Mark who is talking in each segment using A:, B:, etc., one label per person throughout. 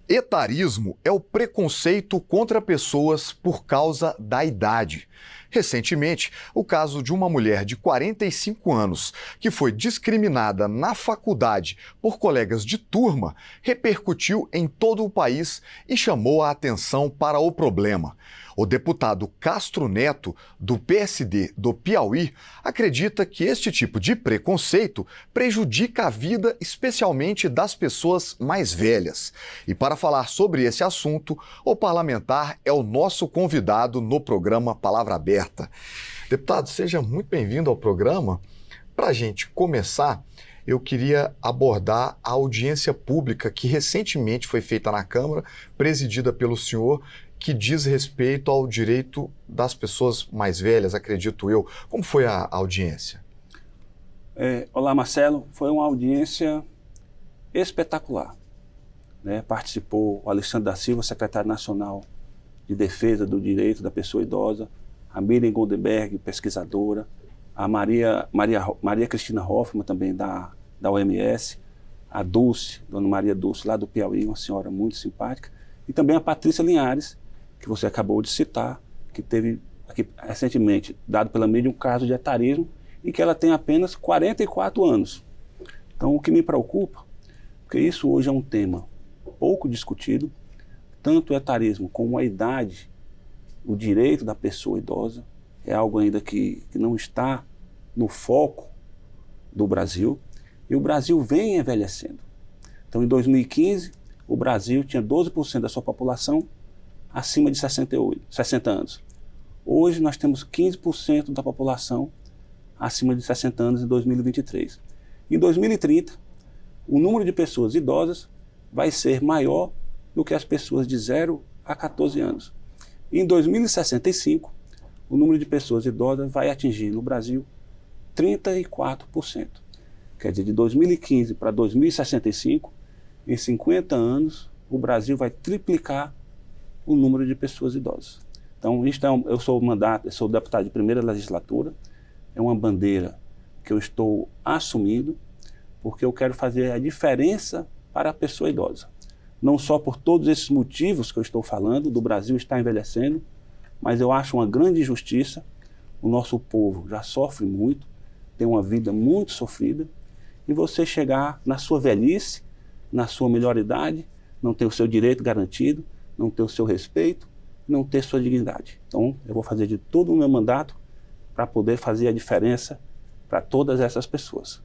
A: Etarismo é o preconceito contra pessoas por causa da idade. Recentemente, o caso de uma mulher de 45 anos que foi discriminada na faculdade por colegas de turma repercutiu em todo o país e chamou a atenção para o problema. O deputado Castro Neto, do PSD do Piauí, acredita que este tipo de preconceito prejudica a vida, especialmente das pessoas mais velhas. E para falar sobre esse assunto, o parlamentar é o nosso convidado no programa Palavra Aberta. Deputado, seja muito bem-vindo ao programa. Para a gente começar, eu queria abordar a audiência pública que recentemente foi feita na Câmara, presidida pelo senhor, que diz respeito ao direito das pessoas mais velhas, acredito eu. Como foi a audiência?
B: Olá, Marcelo. Foi uma audiência espetacular. Participou o Alexandre da Silva, secretário nacional de Defesa do Direito da Pessoa Idosa, a Miriam Goldenberg, pesquisadora, a Maria Cristina Hoffmann, também da OMS, a Dulce, Dona Maria Dulce, lá do Piauí, uma senhora muito simpática, e também a Patrícia Linhares, que você acabou de citar, que teve aqui, recentemente dado pela mídia um caso de etarismo e que ela tem apenas 44 anos. Então, o que me preocupa, porque isso hoje é um tema pouco discutido, tanto o etarismo como a idade, o direito da pessoa idosa, é algo ainda que não está no foco do Brasil, e o Brasil vem envelhecendo. Então, em 2015, o Brasil tinha 12% da sua população acima de 60 anos. Hoje nós temos 15% da população acima de 60 anos em 2023. Em 2030, o número de pessoas idosas vai ser maior do que as pessoas de 0 a 14 anos. E em 2065, o número de pessoas idosas vai atingir no Brasil 34%. Quer dizer, de 2015 para 2065, em 50 anos, o Brasil vai triplicar o número de pessoas idosas. Então, eu sou deputado de primeira legislatura, é uma bandeira que eu estou assumindo, porque eu quero fazer a diferença para a pessoa idosa. Não só por todos esses motivos que eu estou falando, do Brasil estar envelhecendo, mas eu acho uma grande injustiça. O nosso povo já sofre muito, tem uma vida muito sofrida, e você chegar na sua velhice, na sua melhor idade, não ter o seu direito garantido, não ter o seu respeito, não ter sua dignidade. Então, eu vou fazer de todo o meu mandato para poder fazer a diferença para todas essas pessoas.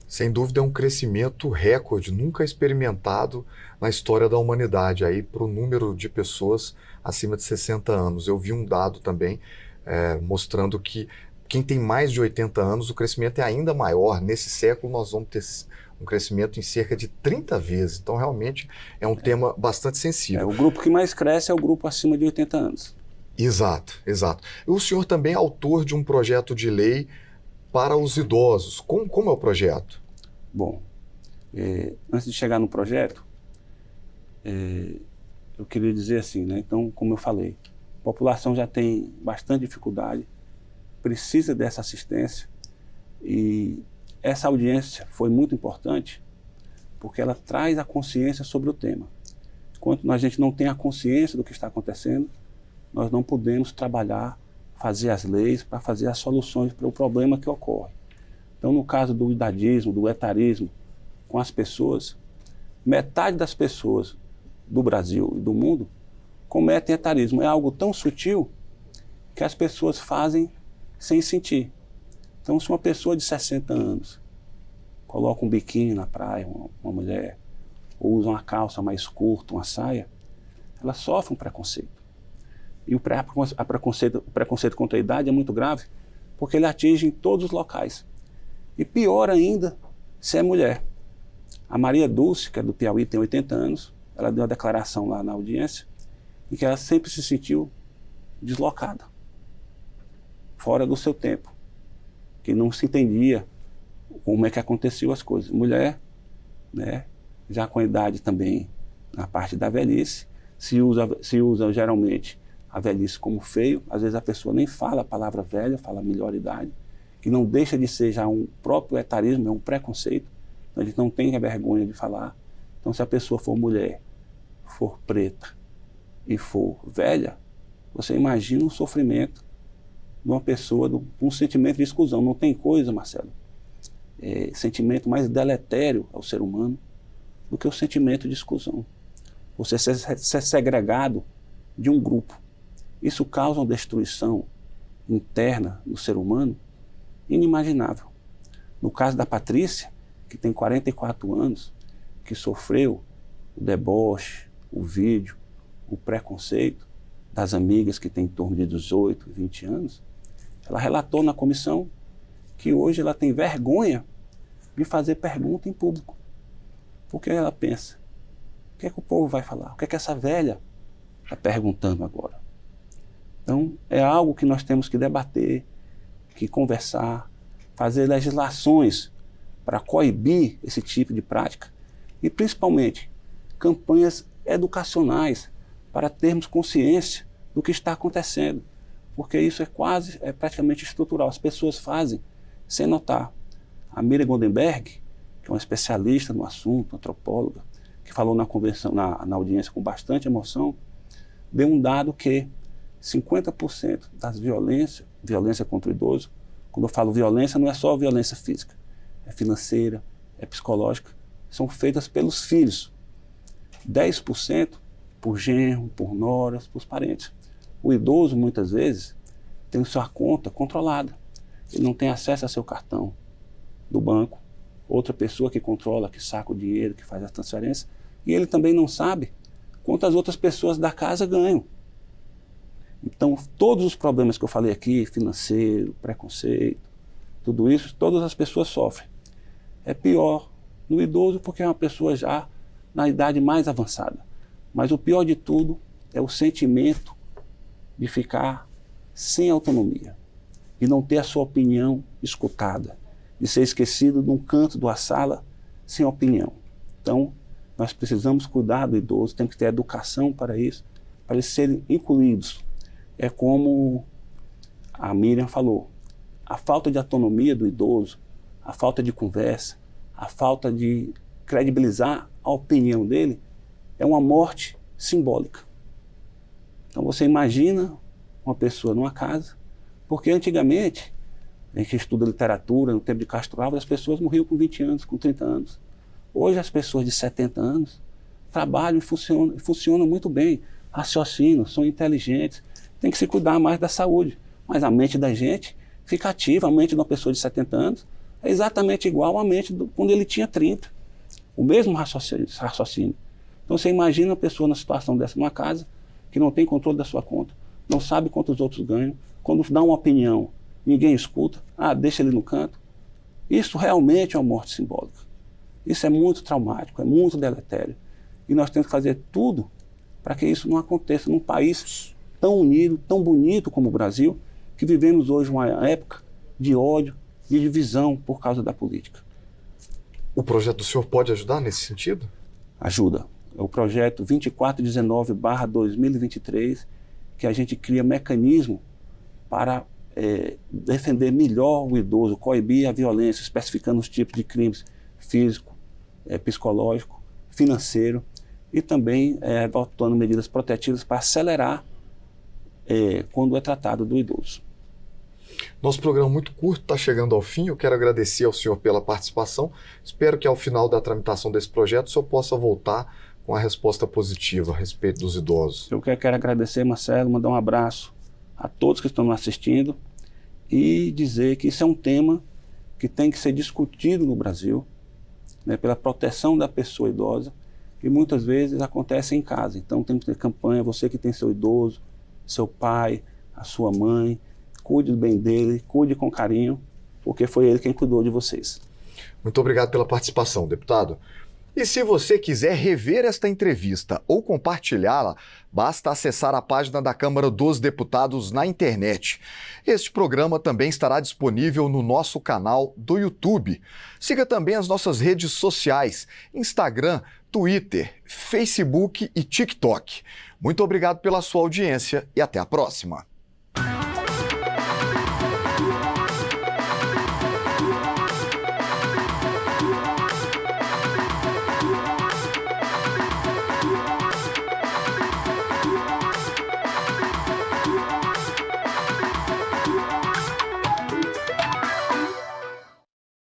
A: Sem dúvida é um crescimento recorde, nunca experimentado na história da humanidade, aí para o número de pessoas acima de 60 anos. Eu vi um dado também mostrando que quem tem mais de 80 anos, o crescimento é ainda maior. Nesse século nós vamos ter um crescimento em cerca de 30 vezes. Então realmente é um tema bastante sensível.
B: O grupo que mais cresce é o grupo acima de 80 anos.
A: Exato, exato. O senhor também é autor de um projeto de lei para os idosos. Como é o projeto?
B: Bom, antes de chegar no projeto, eu queria dizer assim, Então, como eu falei, a população já tem bastante dificuldade, precisa dessa assistência, e essa audiência foi muito importante porque ela traz a consciência sobre o tema. Enquanto a gente não tem a consciência do que está acontecendo, nós não podemos trabalhar, fazer as leis para fazer as soluções para o problema que ocorre. Então, no caso do idadismo, do etarismo, com as pessoas, metade das pessoas do Brasil e do mundo cometem etarismo. É algo tão sutil que as pessoas fazem sem sentir. Então, se uma pessoa de 60 anos coloca um biquíni na praia, uma mulher, ou usa uma calça mais curta, uma saia, ela sofre um preconceito. E o preconceito contra a idade é muito grave, porque ele atinge em todos os locais. E pior ainda, se é mulher. A Maria Dulce, que é do Piauí, tem 80 anos, ela deu uma declaração lá na audiência, em que ela sempre se sentiu deslocada, fora do seu tempo, que não se entendia como é que aconteciam as coisas. Mulher, já com a idade também na parte da velhice, se usa geralmente a velhice como feio. Às vezes a pessoa nem fala a palavra velha, fala melhor idade, que não deixa de ser já um próprio etarismo, é um preconceito. Então, a gente não tem a vergonha de falar. Então, se a pessoa for mulher for preta e for velha, você imagina o sofrimento de uma pessoa, de um sentimento de exclusão. Não tem coisa, Marcelo, sentimento mais deletério ao ser humano do que o sentimento de exclusão. Você ser segregado de um grupo. Isso causa uma destruição interna no ser humano inimaginável. No caso da Patrícia, que tem 44 anos, que sofreu o deboche, o vídeo, o preconceito das amigas que têm em torno de 18, 20 anos, ela relatou na comissão que hoje ela tem vergonha de fazer pergunta em público. Porque ela pensa, o que é que o povo vai falar? O que é que essa velha está perguntando agora? Então, é algo que nós temos que debater, que conversar, fazer legislações para coibir esse tipo de prática e, principalmente, campanhas educacionais para termos consciência do que está acontecendo, porque isso é praticamente estrutural. As pessoas fazem sem notar. A Miriam Goldenberg, que é uma especialista no assunto, antropóloga, que falou na convenção, na audiência com bastante emoção, deu um dado que 50% das violência contra o idoso, quando eu falo violência, não é só violência física, é financeira, é psicológica, são feitas pelos filhos. 10% por genro, por noras, por parentes. O idoso, muitas vezes, tem sua conta controlada. Ele não tem acesso a seu cartão do banco, outra pessoa que controla, que saca o dinheiro, que faz a transferência, e ele também não sabe quantas outras pessoas da casa ganham. Então, todos os problemas que eu falei aqui, financeiro, preconceito, tudo isso, todas as pessoas sofrem. É pior no idoso porque é uma pessoa já na idade mais avançada. Mas o pior de tudo é o sentimento de ficar sem autonomia, de não ter a sua opinião escutada, de ser esquecido num canto da sala sem opinião. Então, nós precisamos cuidar do idoso, temos que ter educação para isso, para eles serem incluídos. É como a Miriam falou, a falta de autonomia do idoso, a falta de conversa, a falta de credibilizar a opinião dele, é uma morte simbólica. Então você imagina uma pessoa numa casa, porque antigamente, a gente estuda literatura, no tempo de Castro Alves, as pessoas morriam com 20 anos, com 30 anos. Hoje as pessoas de 70 anos trabalham e funcionam muito bem, raciocinam, são inteligentes, tem que se cuidar mais da saúde. Mas a mente da gente fica ativa, a mente de uma pessoa de 70 anos é exatamente igual à mente quando ele tinha 30. O mesmo raciocínio. Então você imagina uma pessoa na situação dessa, numa casa, que não tem controle da sua conta, não sabe quanto os outros ganham, quando dá uma opinião, ninguém escuta, deixa ele no canto. Isso realmente é uma morte simbólica. Isso é muito traumático, é muito deletério. E nós temos que fazer tudo para que isso não aconteça num país tão unido, tão bonito como o Brasil, que vivemos hoje uma época de ódio, de divisão por causa da política.
A: O projeto do senhor pode ajudar nesse sentido?
B: Ajuda. É o projeto 2419/2023, que a gente cria mecanismo para defender melhor o idoso, coibir a violência, especificando os tipos de crimes físico, psicológico, financeiro, e também adotando medidas protetivas para acelerar quando é tratado do idoso.
A: Nosso programa muito curto está chegando ao fim. Eu quero agradecer ao senhor pela participação. Espero que ao final da tramitação desse projeto o senhor possa voltar com a resposta positiva a respeito dos idosos.
B: Eu quero agradecer, Marcelo, mandar um abraço a todos que estão nos assistindo e dizer que isso é um tema que tem que ser discutido no Brasil, né, pela proteção da pessoa idosa, e muitas vezes acontece em casa. Então temos que ter campanha, você que tem seu idoso, seu pai, a sua mãe, cuide bem dele, cuide com carinho, porque foi ele quem cuidou de vocês.
A: Muito obrigado pela participação, deputado. E se você quiser rever esta entrevista ou compartilhá-la, basta acessar a página da Câmara dos Deputados na internet. Este programa também estará disponível no nosso canal do YouTube. Siga também as nossas redes sociais, Instagram, Twitter, Facebook e TikTok. Muito obrigado pela sua audiência e até a próxima.